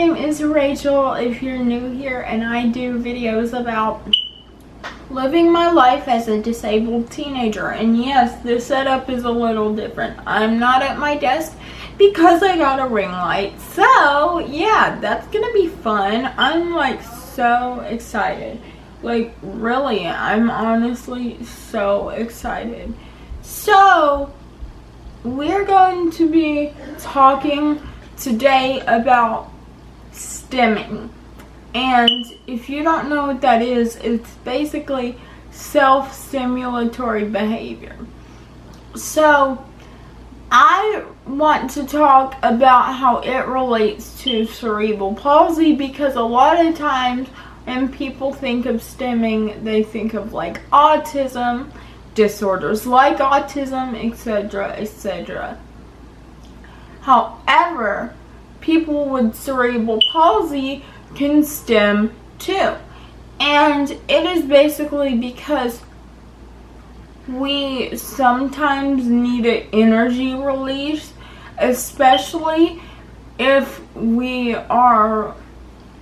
name is Rachel if you're new here, and I do videos about living my life as a disabled teenager. And yes, the setup is a little different. I'm not at my desk because I got a ring light. So yeah, that's gonna be fun. I'm like so excited. Like really, I'm honestly so excited. So we're going to be talking today about stimming. And if you don't know what that is, it's basically self-stimulatory behavior. So I want to talk about how it relates to cerebral palsy, because a lot of times when people think of stimming, they think of like autism, disorders like autism, etc., etc. However, people with cerebral palsy can stim too. And it is basically because we sometimes need an energy release, especially if we are,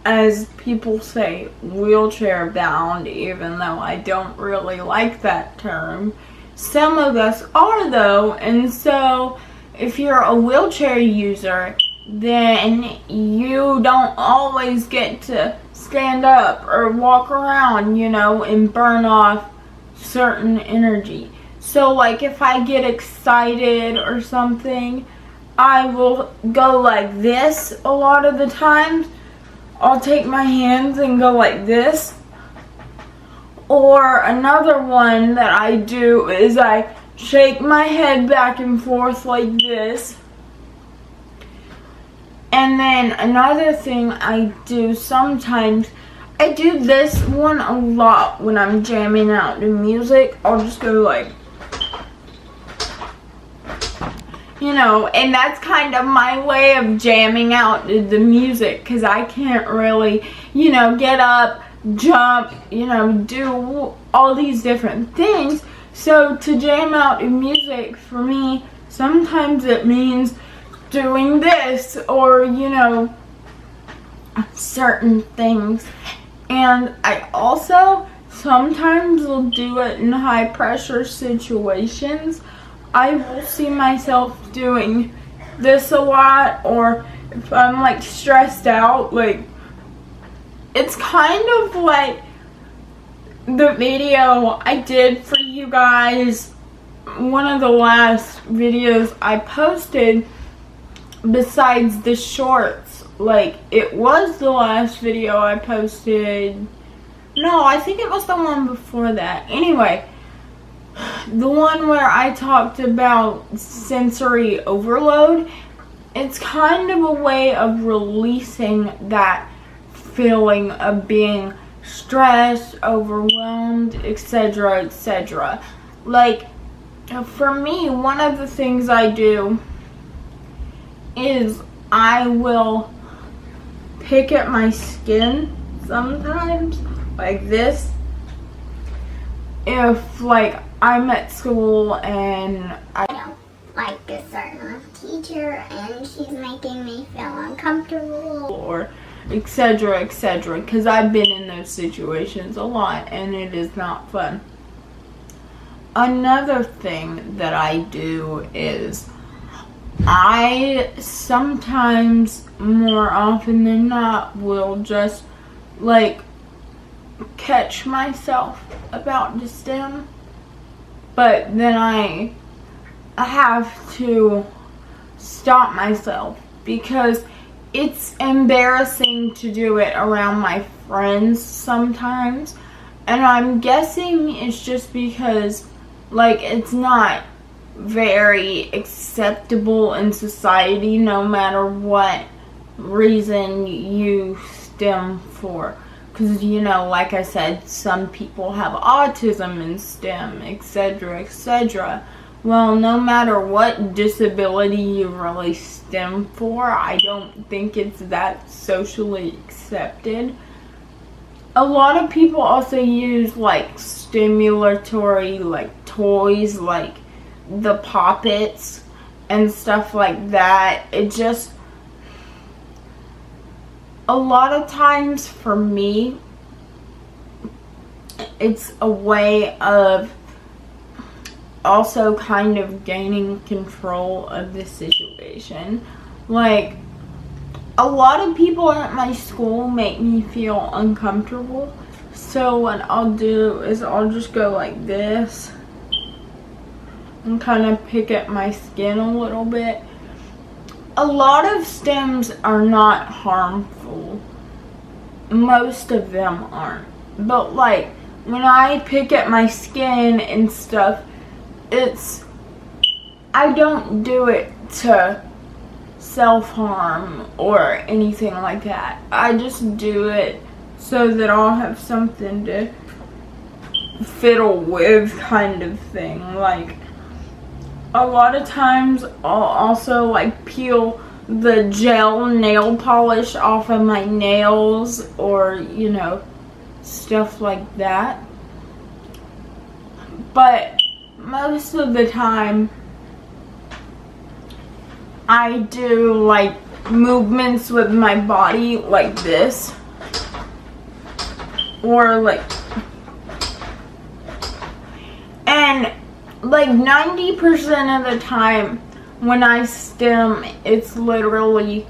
as people say, wheelchair bound, even though I don't really like that term. Some of us are though, and so if you're a wheelchair user, then you don't always get to stand up or walk around, you know, and burn off certain energy. So like if I get excited or something, I will go like this a lot of the times. I'll take my hands and go like this. Or another one that I do is I shake my head back and forth like this. And then another thing I do sometimes, I do this one a lot when I'm jamming out to music. I'll just go like, you know, and that's kind of my way of jamming out to the music, because I can't really, you know, get up, jump, you know, do all these different things. So to jam out to music for me, sometimes it means doing this, or you know, certain things. And I also sometimes will do it in high pressure situations. I will see myself doing this a lot, or if I'm like stressed out, like it's kind of like the video I did for you guys, one of the last videos I posted besides the shorts. Like it was the last video I posted. No, I think it was the one before that. Anyway, the one where I talked about sensory overload. It's kind of a way of releasing that feeling of being stressed, overwhelmed, etc., etc. Like for me, one of the things I do is I will pick at my skin sometimes like this. If like I'm at school and I don't like a certain teacher and she's making me feel uncomfortable, or etc., etc., because I've been in those situations a lot and it is not fun. Another thing that I do is I sometimes, more often than not, will just like catch myself about to stim, but then I have to stop myself because it's embarrassing to do it around my friends sometimes. And I'm guessing it's just because like it's not very acceptable in society, no matter what reason you stim for. Because, you know, like I said, some people have autism and stim, etc., etc. Well, no matter what disability you really stim for, I don't think it's that socially accepted. A lot of people also use like stimulatory like toys, like the poppets, and stuff like that. It just, a lot of times for me, it's a way of also kind of gaining control of the situation. Like, a lot of people at my school make me feel uncomfortable. So what I'll do is I'll just go like this and kind of pick at my skin a little bit. A lot of stems are not harmful. Most of them aren't. But like, when I pick at my skin and stuff, I don't do it to self-harm or anything like that. I just do it so that I'll have something to fiddle with, kind of thing. Like, a lot of times I'll also like peel the gel nail polish off of my nails, or you know, stuff like that. But most of the time I do like movements with my body like this, or like, and like 90% of the time when I stim, it's literally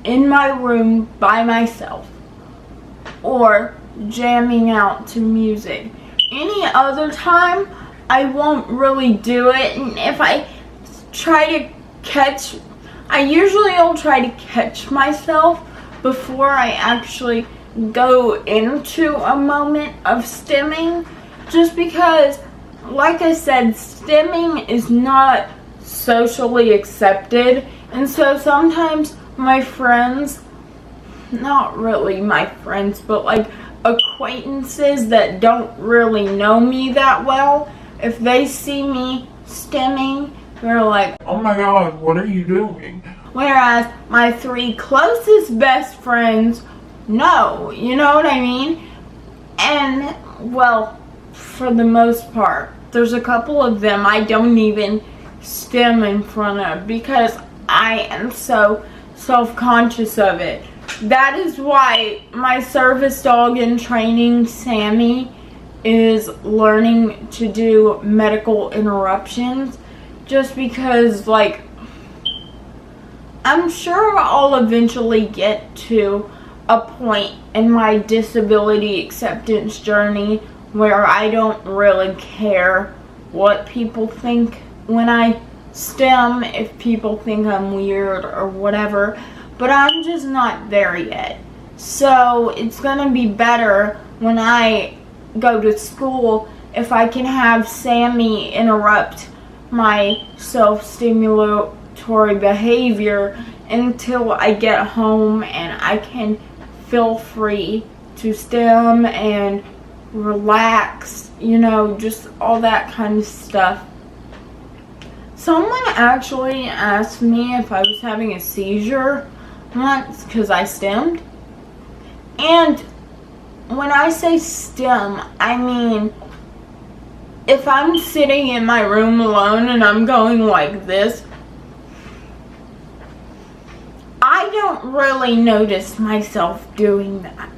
in my room by myself or jamming out to music. Any other time, I won't really do it, and if I try to catch, I usually will try to catch myself before I actually go into a moment of stimming, just because, like I said, stimming is not socially accepted, and so sometimes my friends, not really my friends, but like acquaintances that don't really know me that well, if they see me stimming, they're like, "Oh my God, what are you doing?" Whereas my 3 closest best friends know, you know what I mean? And, well, for the most part, there's a couple of them I don't even stim in front of because I am so self-conscious of it. That is why my service dog in training, Sammy, is learning to do medical interruptions, just because, like, I'm sure I'll eventually get to a point in my disability acceptance journey where I don't really care what people think when I stim, if people think I'm weird or whatever, but I'm just not there yet. So it's gonna be better when I go to school if I can have Sammy interrupt my self-stimulatory behavior until I get home and I can feel free to stim and relax, you know, just all that kind of stuff. Someone actually asked me if I was having a seizure once because I stemmed. And when I say stem, I mean if I'm sitting in my room alone and I'm going like this, I don't really notice myself doing that.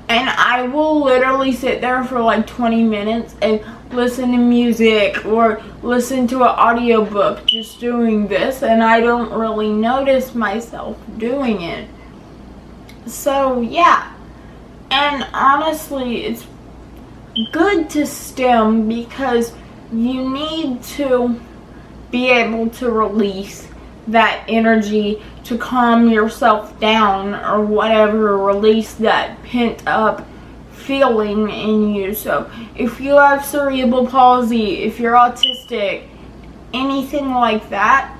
And I will literally sit there for like 20 minutes and listen to music or listen to an audiobook just doing this, and I don't really notice myself doing it. So yeah, and honestly, it's good to stim because you need to be able to release that energy to calm yourself down or whatever, release that pent up feeling in you. So if you have cerebral palsy, if you're autistic, anything like that,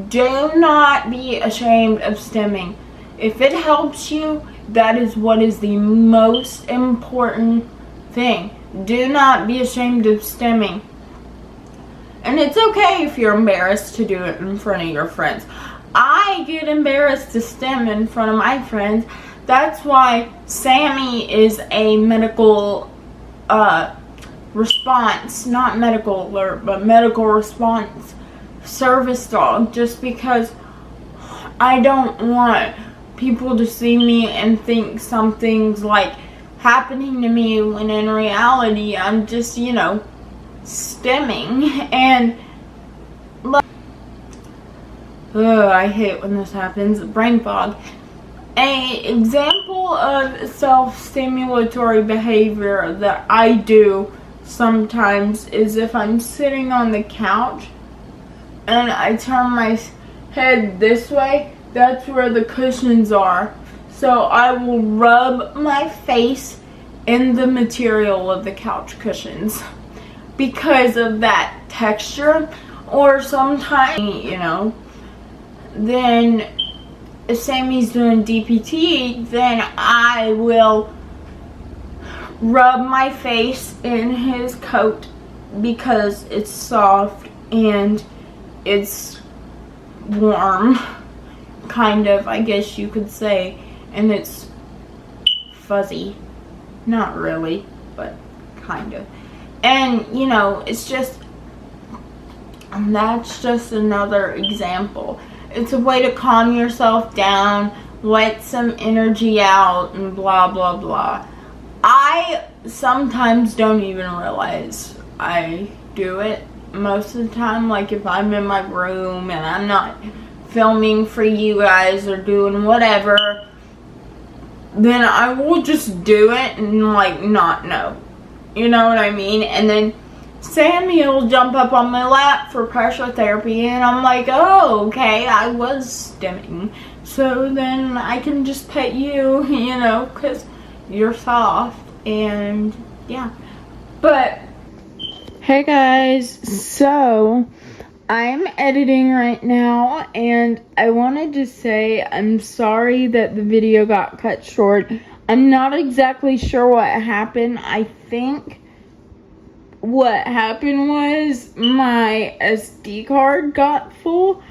do not be ashamed of stimming. If it helps you, that is what is the most important thing. Do not be ashamed of stimming. And it's okay if you're embarrassed to do it in front of your friends. I get embarrassed to stim in front of my friends. That's why Sammy is a medical response, not medical alert, but medical response service dog, just because I don't want people to see me and think something's like happening to me when in reality I'm just, stimming. And I hate when this happens. Brain fog. An example of self-stimulatory behavior that I do sometimes is if I'm sitting on the couch and I turn my head this way, that's where the cushions are. So I will rub my face in the material of the couch cushions because of that texture. Or sometimes, then if Sammy's doing DPT, then I will rub my face in his coat because it's soft and it's warm, kind of, I guess you could say, and it's fuzzy. Not really, but kind of. And, it's just, that's just another example. It's a way to calm yourself down, let some energy out, and blah, blah, blah. I sometimes don't even realize I do it most of the time. Like if I'm in my room and I'm not filming for you guys or doing whatever, then I will just do it and not know. You know what I mean? And then Sammy will jump up on my lap for pressure therapy, and I'm like, oh, okay, I was stimming. So then I can just pet you, because you're soft, and yeah. But, hey guys, so I'm editing right now, and I wanted to say I'm sorry that the video got cut short. I'm not exactly sure what happened. I think what happened was my SD card got full,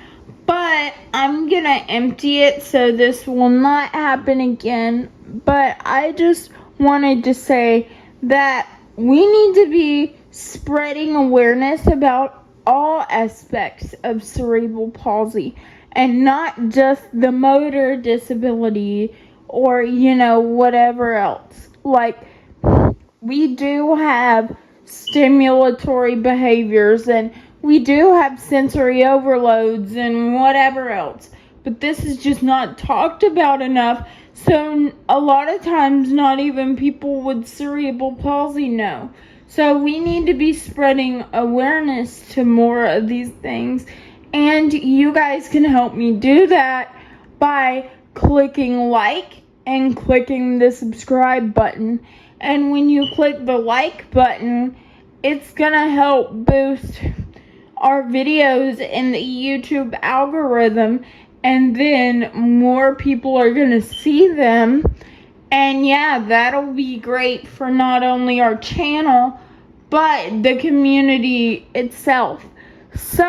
but I'm gonna empty it so this will not happen again. But I just wanted to say that we need to be spreading awareness about all aspects of cerebral palsy and not just the motor disability or whatever else. Like, we do have stimulatory behaviors and we do have sensory overloads and whatever else, but this is just not talked about enough. So a lot of times not even people with cerebral palsy know. So we need to be spreading awareness to more of these things, and you guys can help me do that by clicking like and clicking the subscribe button. And when you click the like button, it's gonna help boost our videos in the YouTube algorithm, and then more people are gonna see them. And yeah, that'll be great for not only our channel, but the community itself. So